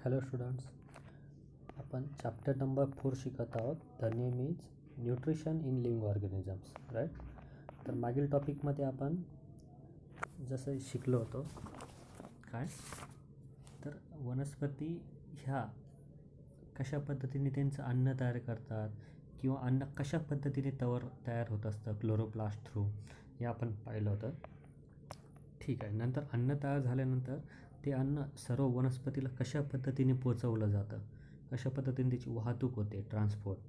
Hello students, आपण chapter number 4 शिकत आहोत. The name is nutrition in living organisms, right. तर मागील टॉपिकमध्ये आपण जसं शिकलो होतो काय, तर वनस्पती ह्या कशा पद्धतीने त्यांचं अन्न तयार करतात किंवा अन्न कशा पद्धतीने तयार होत असतं क्लोरोप्लास्ट थ्रू, हे आपण पाहिलं होतं. ठीक आहे. नंतर अन्न तयार झाल्यानंतर ते अन्न सर्व वनस्पतीला कशा पद्धतीने पोचवलं जातं, कशा पद्धतीने त्याची वाहतूक होते, ट्रान्सपोर्ट.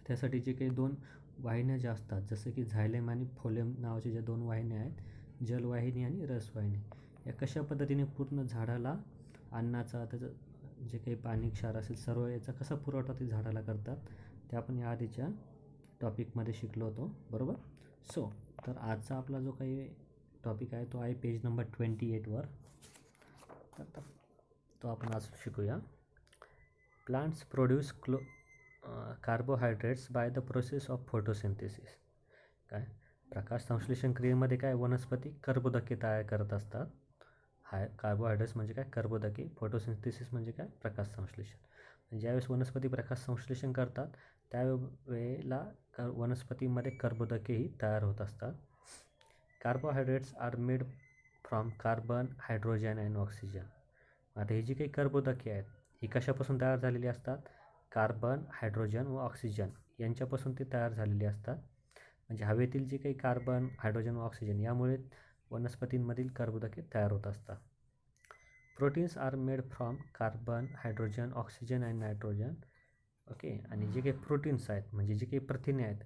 त्यासाठी जे काही दोन वाहिन्या ज्या असतात, जसं की झायलेम आणि फोलेम नावाच्या ज्या दोन वाहिन्या आहेत, जलवाहिनी आणि रसवाहिनी, या कशा पद्धतीने पूर्ण झाडाला अन्नाचा, त्याचं जे काही पाणी क्षार असेल सर्व याचा कसा पुरवठा ते झाडाला करतात, ते आपण या आधीच्या टॉपिकमध्ये शिकलो होतो, बरोबर. सो तर आजचा आपला जो काही टॉपिक आहे तो आहे पेज नंबर 28वर. तर तो आपण आज शिकूया. Plants produce carbohydrates by the process of photosynthesis. काय प्रकाश संश्लेषण क्रियेमध्ये काय वनस्पती कर्बोदके तयार करत असतात. कार्बोहायड्रेट्स म्हणजे काय, कर्बोदके. फोटोसिंथेसिस म्हणजे काय, प्रकाश संश्लेषण. ज्यावेळेस वनस्पती प्रकाश संश्लेषण करतात त्यावेळेला वनस्पतीमध्ये कर्बोदकेही तयार होत असतात. Carbohydrates are made from carbon, hydrogen and oxygen. आता ही जी काही कर्बोदके आहेत ही कशापासून तयार झालेली असतात, कार्बन, हायड्रोजन व ऑक्सिजन यांच्यापासून ते तयार झालेली असतात. म्हणजे हवेतील जे काही कार्बन, हायड्रोजन व ऑक्सिजन यामुळे वनस्पतींमधील कर्बोदके तयार होत असतात. Proteins are made from carbon, hydrogen, oxygen and nitrogen. Okay. आणि जे काही प्रोटीन्स आहेत म्हणजे जी काही प्रथिने आहेत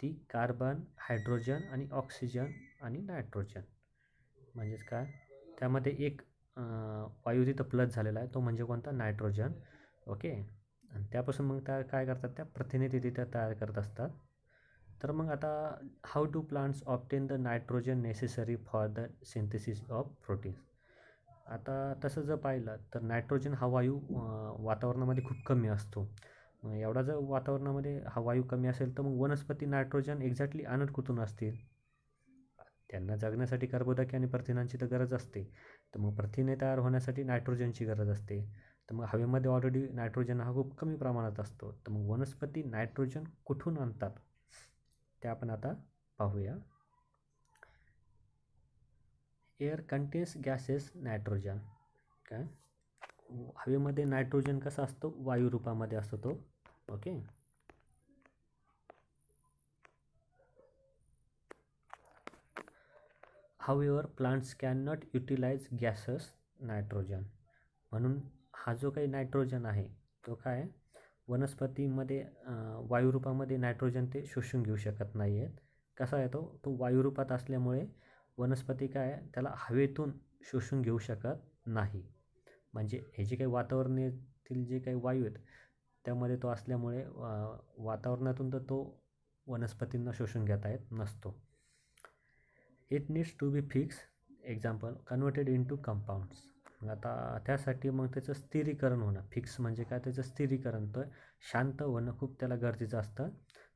ती कार्बन, हायड्रोजन आणि ऑक्सिजन आणि नायट्रोजन. म्हणजेच काय, त्यामध्ये एक वायू तिथं प्लस झालेला आहे, तो म्हणजे कोणता, नायट्रोजन. ओके. आणि त्यापासून मग त्या काय करतात, त्या प्रथिने ते तिथे तयार करत असतात. तर मग आता how do plants obtain the nitrogen necessary for the synthesis of proteins. आता तसं जर पाहिलं तर नायट्रोजन हा वायू वातावरणामध्ये खूप कमी असतो. एवढा जर वातावरणामध्ये हा वायू कमी असेल तर मग वनस्पती नायट्रोजन एक्झॅक्टली आणत कुठून असतील. त्यांना जगण्यासाठी कर्बोदके आणि प्रथिनांची तर गरज असते, तर मग प्रथिने तयार होण्यासाठी नायट्रोजनची गरज असते. तर मग हवेमध्ये ऑलरेडी नायट्रोजन हा खूप कमी प्रमाणात असतो, तर मग वनस्पती नायट्रोजन कुठून आणतात ते आपण आता पाहूया. Air contains gases nitrogen. काय, हवेमध्ये नायट्रोजन कसा असतो, वायू रूपामध्ये असतो तो. Okay. However plants can not utilise gases nitrogen. म्हणून हा जो काही नायट्रोजन आहे तो काय वनस्पतीमध्ये वायुरूपामध्ये नायट्रोजन ते शोषून घेऊ शकत नाही आहेत. कसा आहे तो वायुरूपात असल्यामुळे वनस्पती काय त्याला हवेतून शोषून घेऊ शकत नाही. म्हणजे हे जे काही वातावरणातील जे काही वायू आहेत त्यामध्ये तो असल्यामुळे वातावरणातून तर तो वनस्पतींना शोषून घेता येत नसतो. It needs to be fix, example converted into compounds. आता त्यासाठी मग त्याचं स्थिरीकरण होणं, फिक्स म्हणजे काय, त्याचं स्थिरीकरण, तर शांत होणं खूप त्याला गरजेचं असतं.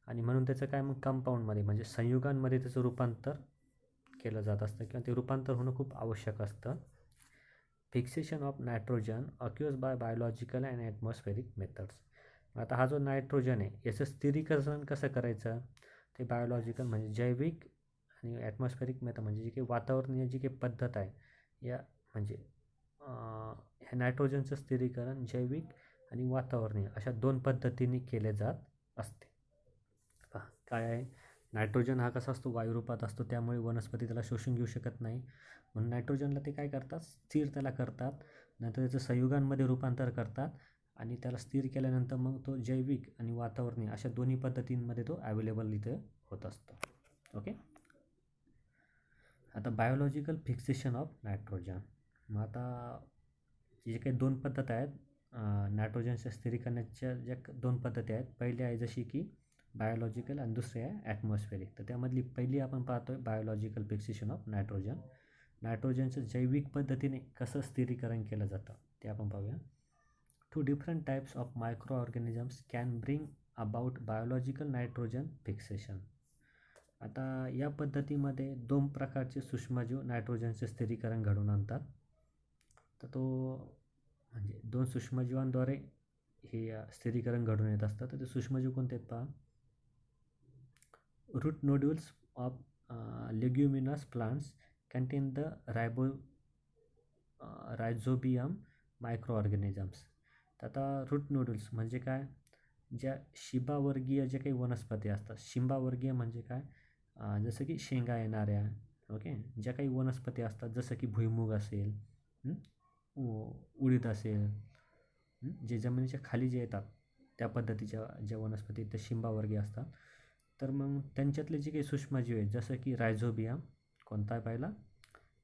आणि म्हणून त्याचं काय मग कंपाऊंडमध्ये म्हणजे संयुगांमध्ये त्याचं रूपांतर केलं जात असतं किंवा ते रूपांतर होणं खूप आवश्यक असतं. Fixation of nitrogen occurs by biological and atmospheric methods. आता हा जो नायट्रोजन आहे याचं स्थिरीकरण कसं करायचं, ते बायोलॉजिकल म्हणजे जैविक आणि ॲटमॉस्फेरिक मेथड म्हणजे जी काही वातावरणीय जी काही पद्धत आहे, या म्हणजे ह्या नायट्रोजनचं स्थिरीकरण जैविक आणि वातावरणीय अशा दोन पद्धतीने केले जात असते. काय आहे, नायट्रोजन हा कसा असतो, वायुरूपात असतो, त्यामुळे वनस्पती त्याला शोषून घेऊ शकत नाही. म्हणून नायट्रोजनला ते काय करतात, स्थिर त्याला करतात, नंतर त्याचं संयुगांमध्ये रूपांतर करतात आणि त्याला स्थिर केल्यानंतर मग तो जैविक आणि वातावरणीय अशा दोन्ही पद्धतींमध्ये तो अवेलेबल इथे होत असतो. ओके. आता बायोलॉजिकल फिक्सेशन ऑफ नायट्रोजन. मग आता जे काही दोन पद्धत आहेत नायट्रोजनच्या स्थिरीकरणाच्या, ज्या दोन पद्धती आहेत, पहिली आहे जशी की बायोलॉजिकल आणि दुसरी आहे ॲटमॉस्फेरिक. तर त्यामधली पहिली आपण पाहतो आहे बायोलॉजिकल फिक्सेशन ऑफ नायट्रोजन. नायट्रोजनचं जैविक पद्धतीने कसं स्थिरीकरण केलं जातं ते आपण पाहूया. 2 different types of micro organisms can bring about biological nitrogen fixation. आता या पद्धतीमध्ये दोन प्रकारचे सूक्ष्मजीव नायट्रोजनचे स्थिरीकरण घडवून आणतात. तर तो म्हणजे 2 सूक्ष्मजीवांद्वारे हे स्थिरीकरण घडून येत असतं. तर ते सूक्ष्मजीव कोणते आहेत पहा. Root nodules of leguminous plants contain the rhizobium microorganisms. तर आता रूट नोड्यूल्स म्हणजे काय, ज्या शिंबावर्गीय जे काही वनस्पती असतात. शिंबावर्गीय म्हणजे काय, जसं की शेंगा येणाऱ्या, ओके, ज्या काही वनस्पती असतात जसं की भुईमूग असेल, उडीद असेल, जे जमिनीच्या खाली जे येतात त्या पद्धतीच्या ज्या वनस्पती त्या शिंबावर्गीय असतात. तर मग त्यांच्यातले जे काही सूक्ष्मजीव आहेत जसं की रायझोबियम, कोणता आहे पहिला,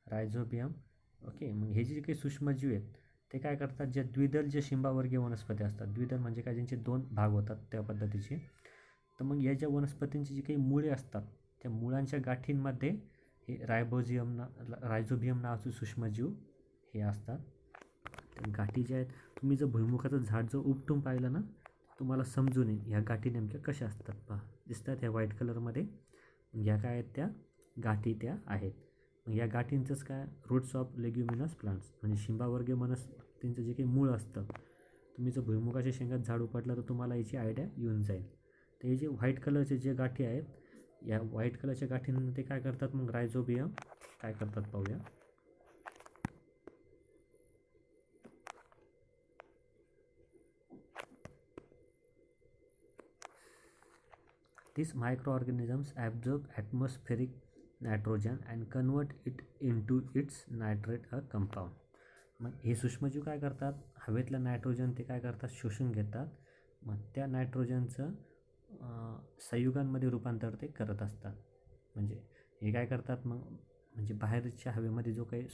रायझोबियम, ओके. मग हे जे काही सूक्ष्मजीव आहेत ते काय करतात, ज्या द्विदल जे शिंबावर्गीय वनस्पती असतात, द्विदल म्हणजे काय, ज्यांचे 2 भाग होतात त्या पद्धतीचे. तर मग या ज्या वनस्पतींची जी काही मुळे असतात त्या मुळांच्या गाठींमध्ये हे रायझोबियम नावाचे सूक्ष्मजीव हे असतात. त्या गाठी ज्या आहेत, तुम्ही जर भुईमुखाचं झाड जर उपटून पाहिलं ना तुम्हाला समजून येईल ह्या गाठी नेमक्या कशा असतात. पहा, दिसतात ह्या व्हाईट कलरमध्ये. ह्या काय आहेत, त्या गाठी त्या आहेत. मग या गाठींचंच काय, रूट्स ऑफ लेग्युमिनस प्लांट्स म्हणजे शिंबावर्गीय वनस्पतींचं जे काही मूळ असतं. तुम्ही जर भुईमुगाच्या शेंगात झाड उपटलं तर तुम्हाला याची आयडिया येऊन जाईल. तर हे जे व्हाईट कलरचे जे गाठी आहेत, या व्हाईट कलरच्या गाठींना ते काय करतात, मग रायझोबियम काय करतात पाहूया. These microorganisms absorb atmospheric nitrogen and convert it into its nitrate compound. मग हे सूक्ष्मजीव काय करतात, हवेतलं नायट्रोजन ते काय करतात, शोषून घेतात. मग त्या नायट्रोजनचं संयुगांमध्ये रूपांतर ते करत असतात. म्हणजे हे काय करतात, मग म्हणजे बाहेरच्या हवेमध्ये जो काही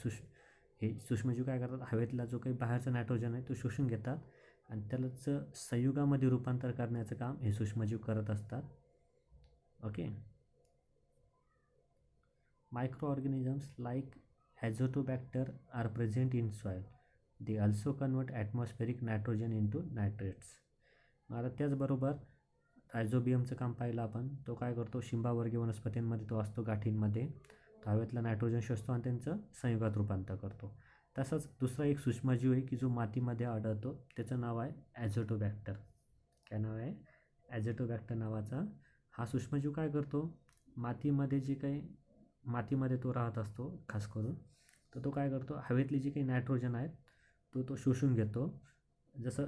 हे सूक्ष्मजीव काय करतात, हवेतला जो काही बाहेरचा नायट्रोजन आहे तो शोषून घेतात आणि त्यालाच संयुगामध्ये रूपांतर करण्याचं काम हे सूक्ष्मजीव करत असतात. Okay. Microorganisms like Azotobacter are present in soil. They also convert atmospheric nitrogen into nitrates. आता त्याचबरोबर रायझोबियमचं काम पाहिलं आपण. तो काय करतो, शिंबावर्गीय वनस्पतींमध्ये तो असतो गाठींमध्ये. तो हवेतला नायट्रोजन शोषतो आणि त्यांचं संयुगात रूपांतर करतो. तसंच दुसरा एक सूक्ष्मजीव आहे की जो मातीमध्ये आढळतो, त्याचं नाव आहे ॲझोटोबॅक्टर. काय नाव आहे, ॲझोटोबॅक्टर नावाचा हा सूक्ष्मजीव काय करतो, मातीमध्ये जे काही मातीमध्ये तो राहत असतो खास करून. तर तो काय करतो, हवेतली जी काही नायट्रोजन आहेत तो शोषून घेतो. जसं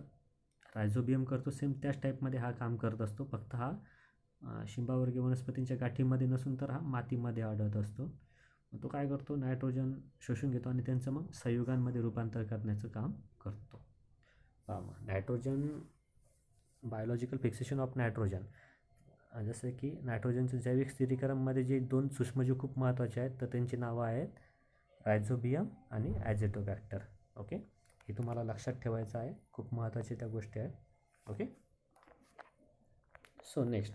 रायझोबियम करतो सेम त्याच टाईपमध्ये हा काम करत असतो. फक्त हा शिंबावर्गीय वनस्पतींच्या गाठीमध्ये नसून तर हा मातीमध्ये आढळत असतो. मग तो काय करतो, नायट्रोजन शोषून घेतो आणि त्यांचं मग संयुगांमध्ये रूपांतर करण्याचं काम करतो. Nitrogen, biological fixation of nitrogen. जसं की नायट्रोजनचं जैविक स्थिरीकरणमध्ये जे 2 सूक्ष्मजीव खूप महत्त्वाचे आहेत तर त्यांची नावं आहेत रायझोबियम आणि ॲझोटोबॅक्टर. ओके, हे तुम्हाला लक्षात ठेवायचं आहे, खूप महत्त्वाच्या त्या गोष्टी आहेत. ओके. सो नेक्स्ट,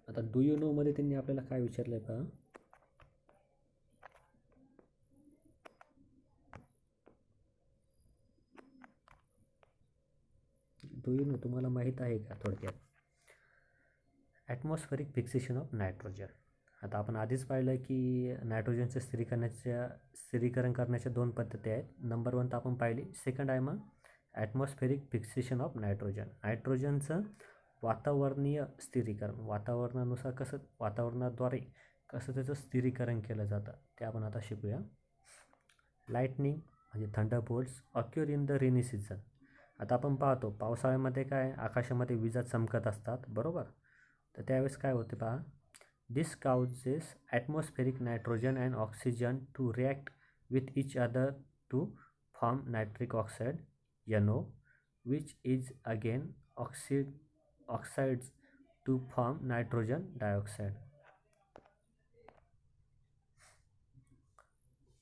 आता डू यू नो मध्ये त्यांनी आपल्याला काय विचारलं आहे पहा. डू यू नो तुम्हाला माहीत आहे का थोडक्यात, ॲटमॉस्फेरिक फिक्सेशन ऑफ नायट्रोजन. आता आपण आधीच पाहिलं की नायट्रोजनचं स्थिरीकरण करण्याच्या 2 पद्धती आहेत. नंबर 1 तर आपण पाहिली. सेकंड आहे मग ॲटमॉस्फेरिक फिक्सेशन ऑफ नायट्रोजन. नायट्रोजनचं वातावरणीय स्थिरीकरण, वातावरणानुसार कसं, वातावरणाद्वारे कसं त्याचं स्थिरीकरण केलं जातं ते आपण आता शिकूया. लाईटनिंग म्हणजे thunderbolts occur in the rainy season. आता आपण पाहतो पावसाळ्यामध्ये काय आकाशामध्ये विजा चमकत असतात, बरोबर. तर त्यावेळेस काय होते पहा, this causes atmospheric nitrogen and oxygen to react with each other to form nitric oxide NO, which is again oxides to form nitrogen dioxide.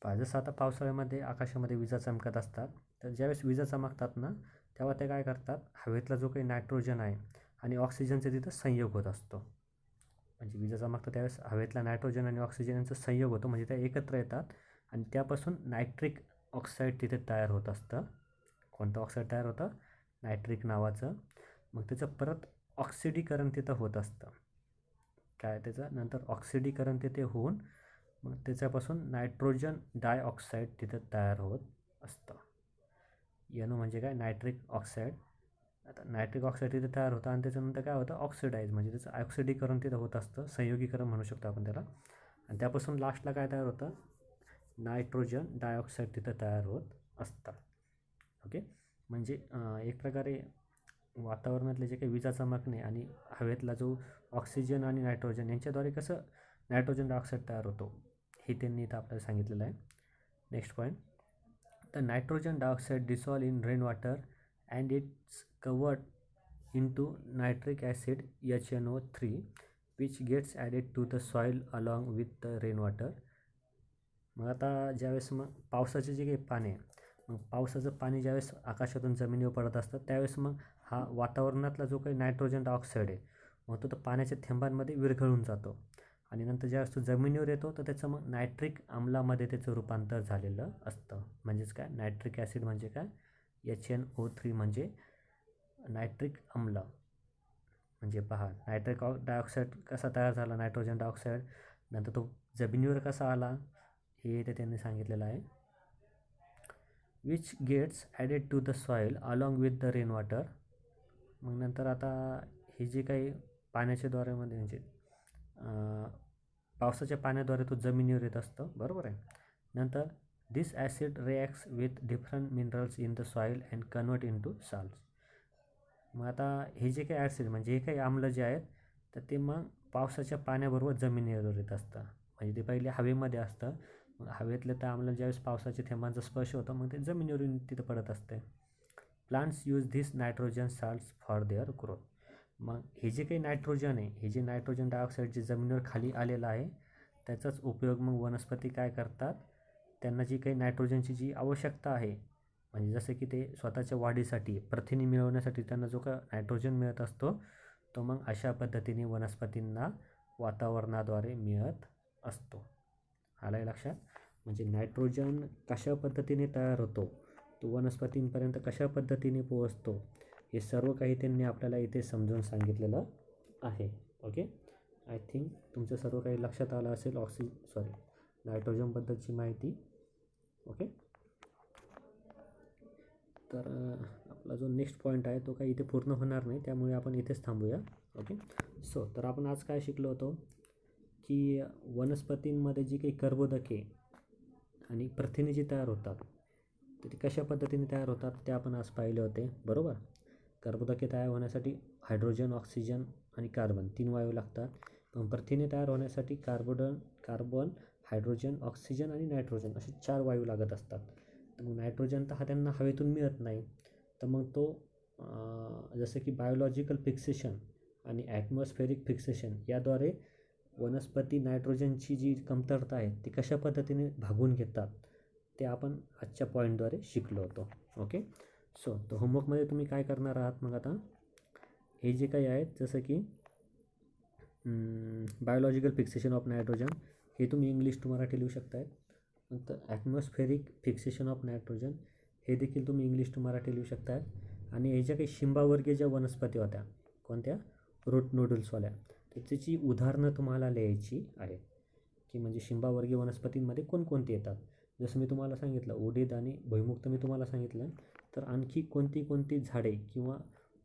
जसं आता पावसाळ्यामध्ये आकाशामध्ये विजा चमकत असतात, तर ज्यावेळेस विजा चमकतात ना तेव्हा ते काय करतात, हवेतला जो काही नायट्रोजन आहे आणि ऑक्सिजनचा तिथं संयोग होत असतो. म्हणजे विजा चमकतात त्यावेळेस हवेतला नायट्रोजन आणि ऑक्सिजन यांचा संयोग होतो, म्हणजे त्या एकत्र येतात आणि त्यापासून नायट्रिक ऑक्साईड तिथे तयार होत असतं. कोणतं ऑक्साईड तयार होतं, नायट्रिक नावाचं. मग त्याचं परत ऑक्सिडीकरण तिथं होत असतं. काय त्याचं नंतर ऑक्सिडीकरण तिथे होऊन मग त्याच्यापासून नायट्रोजन डायऑक्साईड तिथं तयार होत असतं. NO म्हणजे काय, नायट्रिक ऑक्साईड. आता नायट्रिक ऑक्साईड तिथे तयार होतं आणि त्याच्यानंतर काय होतं, ऑक्सिडाईज म्हणजे त्याचं ऑक्सिडीकरण तिथं होत असतं, संयोगीकरण म्हणू शकतो आपण त्याला. आणि त्यापासून लास्टला काय तयार होतं, नायट्रोजन डायऑक्साईड तिथं तयार होत असतात. ओके, म्हणजे एक प्रकारे वातावरणातले जे काही विजा चमकणे आणि हवेतला जो ऑक्सिजन आणि नायट्रोजन यांच्याद्वारे कसं नायट्रोजन डायऑक्साईड तयार होतो हे त्यांनी इथं आपल्याला सांगितलेलं आहे. Next point, the nitrogen dioxide dissolve in rain water and it's covered into nitric acid HNO3 which gets added to the soil along with the rainwater. मग आता ज्यावेळेस मग पावसाचे जे काही पाणी आहे, मग पावसाचं पाणी ज्यावेळेस आकाशातून जमिनीवर पडत असतं त्यावेळेस मग हा वातावरणातला जो काही नायट्रोजन डायऑक्साईड आहे मग तो पाण्याच्या थेंबांमध्ये विरघळून जातो आणि नंतर ज्यावेळेस तो जमिनीवर येतो तर त्याचं मग नायट्रिक आम्लामध्ये त्याचं रूपांतर झालेलं असतं. म्हणजेच काय, नायट्रिक ॲसिड म्हणजे काय, HNO3 म्हणजे नायट्रिक आम्ल. म्हणजे पहा, नायट्रिक डायऑक्साईड कसा तयार झाला, नायट्रोजन डायऑक्साईड, नंतर तो जमिनीवर कसा आला हे इथे त्यांनी सांगितलेलं आहे. Which gets added to the soil along with the rain water. मग नंतर आता हे जे काही पाण्याच्या द्वारामध्ये म्हणजे पावसाच्या पाण्याद्वारे तो जमिनीवर येत असतो, बरोबर आहे. नंतर this acid reacts with different minerals in the soil and convert into salts. मग आता हे जे काही ॲसिड म्हणजे हे काही आम्ल जे आहेत तर ते मग पावसाच्या पाण्याबरोबर जमिनीवर येत असतं. म्हणजे ते पहिले हवेमध्ये असतं, मग हवेतलं तर आम्ल ज्यावेळेस पावसाच्या थेंबांचा स्पर्श होतो मग ते जमिनीवरून तिथं पडत असते. Plants use this nitrogen salts for their growth. मग हे जे काही नायट्रोजन आहे, हे जे नायट्रोजन डायऑक्साईड जे जमिनीवर खाली आलेलं आहे त्याचाच उपयोग मग वनस्पती काय करतात, त्यांना जी काही नायट्रोजनची जी आवश्यकता आहे म्हणजे जसं की ते स्वतःच्या वाढीसाठी प्रथिने मिळवण्यासाठी त्यांना जो का नायट्रोजन मिळत असतो तो मग अशा पद्धतीने वनस्पतींना वातावरणाद्वारे मिळत असतो. आलं लक्षात. म्हणजे नायट्रोजन कशा पद्धतीने तयार होतो, तो वनस्पतींपर्यंत कशा पद्धतीने पोहोचतो, हे सर्व काही त्यांनी आपल्याला इथे समजून सांगितलेलं आहे. ओके, आय थिंक तुमचं सर्व काही लक्षात आलं असेल नायट्रोजनबद्दलची माहिती. ओके, तर आपला जो नेक्स्ट पॉईंट आहे तो काही इथे पूर्ण होणार नाही, त्यामुळे आपण इथेच थांबूया. ओके, सो तर आपण आज काय शिकलो होतो की वनस्पतींमध्ये जी काही कर्बोदके आणि प्रथिने जी तयार होतात तर ती कशा पद्धतीने तयार होतात ते आपण आज पाहिले होते, बरोबर. कर्बोदके तयार होण्यासाठी हायड्रोजन, ऑक्सिजन आणि कार्बन 3 वायू लागतात. पण प्रथिने तयार होण्यासाठी कार्बन, हायड्रोजन, ऑक्सिजन आणि नायट्रोजन असे 4 वायू लागत असतात. तर मग नायट्रोजन तर हा त्यांना हवेतून मिळत नाही, तर मग तो जसं की बायोलॉजिकल फिक्सेशन आणि ॲटमॉस्फेरिक फिक्सेशन याद्वारे वनस्पती नायट्रोजनची जी कमतरता आहे ती कशा पद्धतीने भागून घेतात ते आपण आजच्या पॉईंटद्वारे शिकलो होतो. ओके, सो तर होमवर्कमध्ये तुम्ही काय करणार आहात, मग आता हे जे काही आहेत जसं की बायोलॉजिकल फिक्सेशन ऑफ नायट्रोजन हे तुम्ही इंग्लिश टू मराठी लिहू शकताय. नंतर ॲटमॉस्फेरिक फिक्सेशन ऑफ नायट्रोजन हे देखील तुम्ही इंग्लिश टू मराठी लिहू शकताय. आणि हे ज्या काही शिंबावर्गीय ज्या वनस्पती होत्या, कोणत्या, रूट नूडल्सवाल्या, तर त्याची उदाहरणं तुम्हाला लिहायची आहे की म्हणजे शिंबावर्गीय वनस्पतींमध्ये कोणकोणती येतात. जसं मी तुम्हाला सांगितलं उडीद आणि भुईमुग तर मी तुम्हाला सांगितलं, तर आणखी कोणती कोणती झाडे किंवा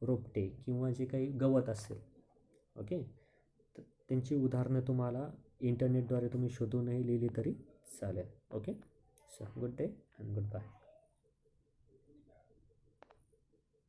रोपटे किंवा जे काही गवत असेल, ओके, तर त्यांची उदाहरणं तुम्हाला इंटरनेटद्वारे तुम्ही शोधूनही लिहिली तरी चालेल. Okay, so good day and good bye.